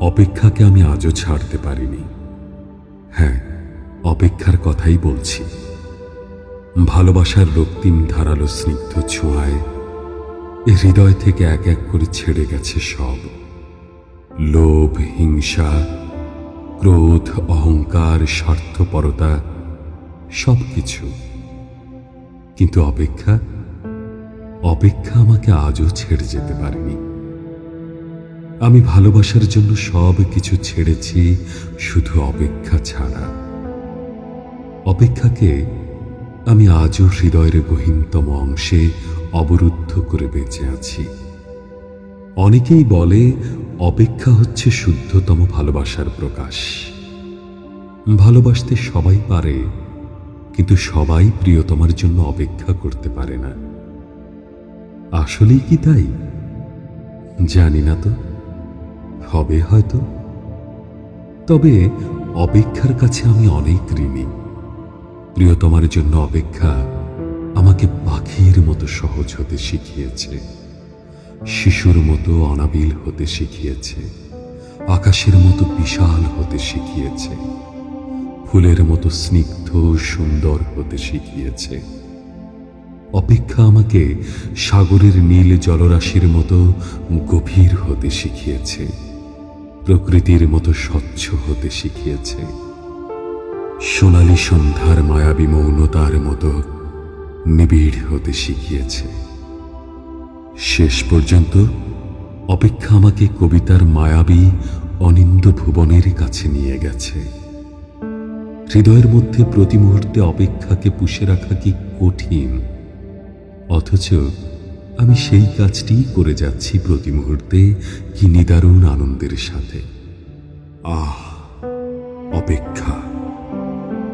অপেক্ষাকে আমি আজও ছাড়তে পারিনি। হ্যাঁ, অপেক্ষার কথাই বলছি। ভালোবাসার রক্তিম ধারালো স্নিগ্ধ ছোঁয়ায় হৃদয় থেকে এক এক করে ছেড়ে গেছে সব লোভ, হিংসা, ক্রোধ, অহংকার, স্বার্থপরতা, সবকিছু। কিন্তু অপেক্ষা আমাকে আজও ছেড়ে যেতে পারেনি। আমি ভালোবাসার জন্য সব কিছু ছেড়েছি, শুধু অপেক্ষা ছাড়া। অপেক্ষাকে আমি আজও হৃদয়ের গহীনতম অংশে অবরুদ্ধ করে বেঁচে আছি। অনেকেই বলে অপেক্ষা হচ্ছে শুদ্ধতম ভালোবাসার প্রকাশ। ভালোবাসতে সবাই পারে, কিন্তু সবাই প্রিয়তমার জন্য অপেক্ষা করতে পারে না। আসলেই কি তাই? জানি না তো, হবে হয়তো। তবে অপেক্ষার কাছে আমি অনেক ঋণী। প্রিয়তমার জন্য অপেক্ষা আমাকে পাখির মতো সহজ হতে শিখিয়েছে, শিশুর মতো অনাবিল হতে শিখিয়েছে, আকাশের মতো বিশাল হতে শিখিয়েছে, ফুলের মতো স্নিগ্ধ সুন্দর হতে শিখিয়েছে। অপেক্ষা আমাকে সাগরের নীল জলরাশির মতো গভীর হতে শিখিয়েছে, প্রকৃতির মতো স্বচ্ছ হতে শিখিয়েছে, সোনালী সন্ধ্যার মায়াবী মৌনতার মতো নিবিড় হতে শিখিয়েছে। শেষ পর্যন্ত অপেক্ষা আমাকে কবিতার মায়াবী অনিন্দ ভুবনের কাছে নিয়ে গেছে। হৃদয়ের মধ্যে প্রতি মুহূর্তে অপেক্ষাকে পুষে রাখা কি কঠিন, অথচ আমি সেই কাজটিই করে যাচ্ছি প্রতি মুহূর্তে, কি নিদারুণ আনন্দের সাথে। আহ, অপেক্ষা,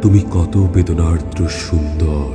তুমি কত বেদনার্দ্র সুন্দর,